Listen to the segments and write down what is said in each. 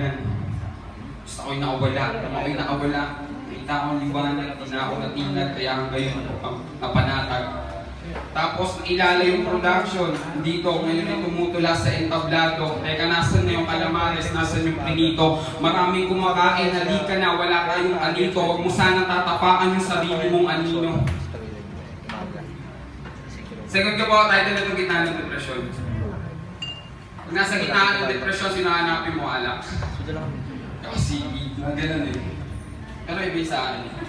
kaibigan. Gusto ako'y nakawala. Nung ako'y nakawala, nakita akong liwanag, di na ako natinag, kaya ngayon napanatag. Tapos nailala yung production. Dito ngayon ay tumutula sa entablado. Teka, nasan na yung calamares, nasan yung pinito? Maraming kumakain, halika na, wala kayong anito. Huwag mo sana tatapakan yung sarili mong anino. Second ko po, title na itong gitna ng depresyon. Pag nasa gitna ng depresyon, sinahanapin mo alak. Kasi, ganun eh. Pero iba sa akin.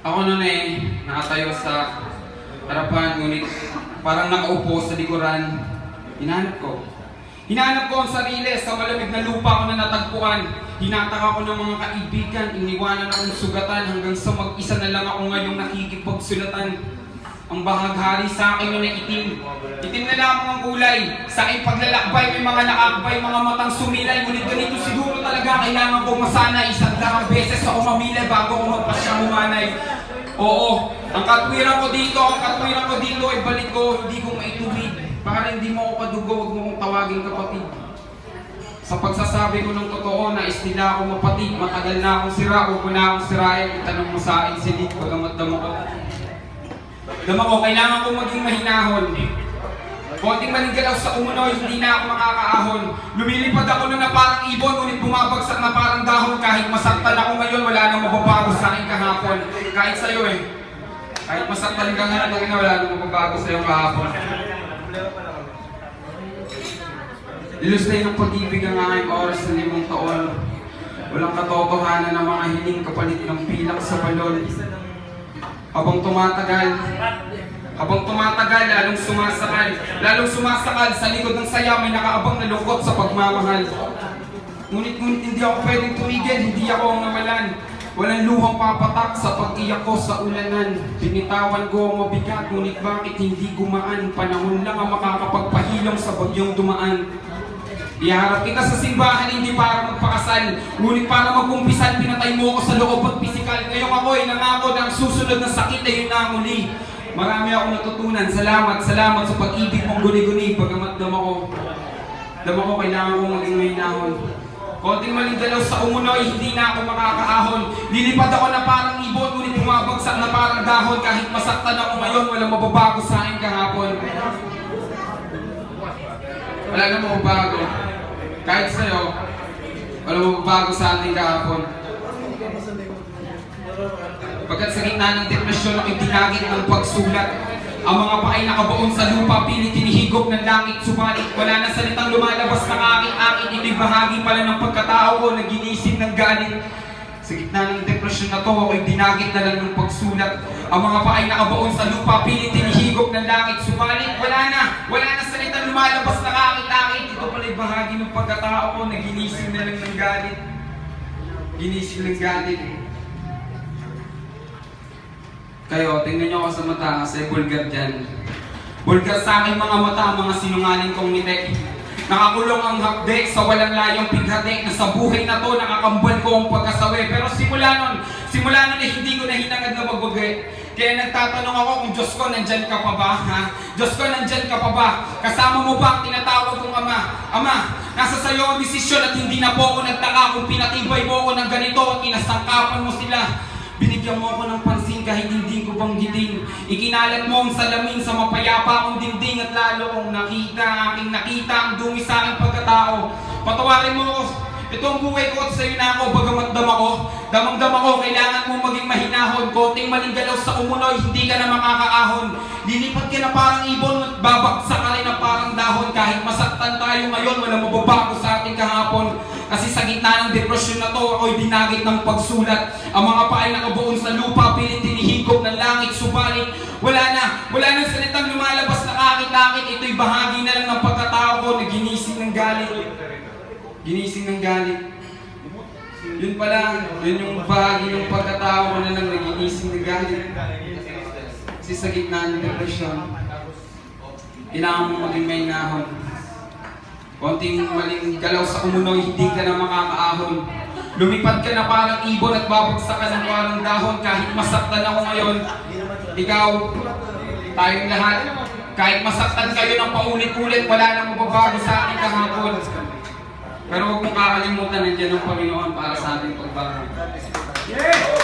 Ako noon nakatayo sa harapan, ngunit parang nakaupo sa likuran. Hinahanap ko ang sarili sa malamig na lupa ko na natagpuan. Hinatak ako ng mga kaibigan, iniwanan akong sugatan hanggang sa mag-isa na lang ako ngayong nakikipagsulatan. Ang bahaghari sa akin noon ay itim. Itim na lamang ang kulay. Sa aking paglalakbay, may mga nakakbay, mga matang sumilay. Ngunit ganito siguro talaga kailangan kong masanay. 100 beses ako mamilay bago ako magpasyang humanay. Oo, ang katwiran ko dito ay balik ko, hindi ko maituwid. Para hindi mo ako padugo, huwag mo kong tawagin kapatid. Sa pagsasabi ko ng totoo, nais nila ako mapatid. Matagal na akong sira, huwag ko na akong sirayan. Itanong mo sa akin silid, pagamat damo ko. Dama ko, kailangan kong maging mahinahon. Konting manigalaw sa umunoy, hindi na ako makakaahon. Lumilipad ako na parang ibon, ngunit bumabagsak na parang dahon. Kahit masaktan ako ngayon, wala nang mababago sa akin kahapon. Kahit sa'yo kahit masaktan ka nga ngayon, wala nang mababago sa'yo kahapon. Iluslay ng pag-ibig ang aking oras sa 5 taon. Walang katotohanan ng mga hiling kapalit ng pilak sa balon. Habang tumatagal, lalong sumasakal sa likod ng saya, may nakaabang na lungkot sa pagmamahal. Ngunit hindi ako pwedeng tumigil, hindi ako ang nawalan. Walang luhang papatak sa pag-iyak ko sa ulanan. Binitawan ko ang mabigat, ngunit bakit hindi gumaan? Panahon lang ang makakapagpahilom sa bagyong dumaan. Iharap kita sa simbahan, hindi para magpakasal, ngunit para mag-umpisan, pinatay mo ako sa loob at pisikal. Ngayong ako ay nangako na ang susunod na sakit ay yun na muli. Marami akong natutunan. Salamat sa pag-ibig mong guni-guni. Pagamat dama ko, kailangan kong maging mahinahon. Konting maling dalaw sa umunoy, hindi na ako makakaahon. Lilipad ako na parang ibon, ngunit bumabagsak na parang dahon. Kahit masaktan ako ngayon, walang mababago sa akin kahapon. Wala na mababago. Kahit sa'yo, walang mababago sa ating kahapon. Pagkat sa gitna ng depresyon, ako'y tinagit ng pagsulat. Ang mga paay nakabaon sa lupa, pilit tinihigop ng langit. Subalit, wala na salitang lumalabas ng aking. Ito'y bahagi pala ng pagkatao ko na ginising ng galit. Sa gitna ng depresyon na to, ako'y dinagit na lang ng pagsulat. Ang mga paay nakabaon sa lupa, pilit tinihigop ng langit. Subalit, wala na salitang lumalabas ng aking. Ito pala'y bahagi ng pagkatao ko na ginising na lang ng galit. Ginising ng galit. Kayo, tingnan nyo ako sa mata kasi bulgar dyan. Bulgar sa aking mga mata, mga sinungaling kong ngiti. Nakakulong ang hakde sa walang layong pighati na sa buhay na to nakakambal ko ang pagkasawi. Pero simula nun eh, hindi ko na hinangad na magbagay. Kaya nagtatanong ako kung Diyos ko, nandyan ka pa ba? Ha? Diyos ko, nandyan ka pa ba? Kasama mo ba ang tinatawag kong Ama? Ama, nasa sayo ang desisyon at hindi na po ako nagtaka kung pinatibay mo ako ng ganito at inasangkapan mo sila. Binigyan mo ako ng pansin kahit hindi ko banggitin. Ikinalat mo ang salamin sa mapayapa kong dingding at lalo kong nakita ang dumi sa aking pagkatao. Patawarin mo ako. Ito ang buhay ko at sa'yo na ako, bagamat damang-dama ko, kailangan mong maging mahinahon. Konting malinggalaw sa umunoy, hindi ka na makakaahon. Lilipad ka na parang ibon at babagsak ka rin na parang dahon. Kahit masaktan tayo ngayon, walang mababago sa ating kahapon. Kasi sa gitna ng depresyon na to, ako'y dinagit ng pagsulat. Ang mga paay nakabuon sa lupa, pilit tinihigop ng langit. Subalit, wala na salitang lumalabas na kakit-kakit. Ito'y bahagi na lang ng pagkatao ko na ginising ng galit. Ginising ng galit. Yun pala, yun yung bahagi ng pagkatao ko na lang na ginising ng galit. Kasi sa gitna ng depresyon, kailangan mo maging mahinahon. Konting maling galaw sa umunoy, hindi ka na makakaahon. Lumipad ka na parang ibon at babagsak ka ng parang dahon. Kahit masaktan ako ngayon, ikaw, tayong lahat, Kahit masaktan kayo ng paulit-ulit, wala nang mababago sa ating kahapon. Pero huwag mong kakalimutan, nandiyan ang Panginoon para sa ating pagbago. Yeah!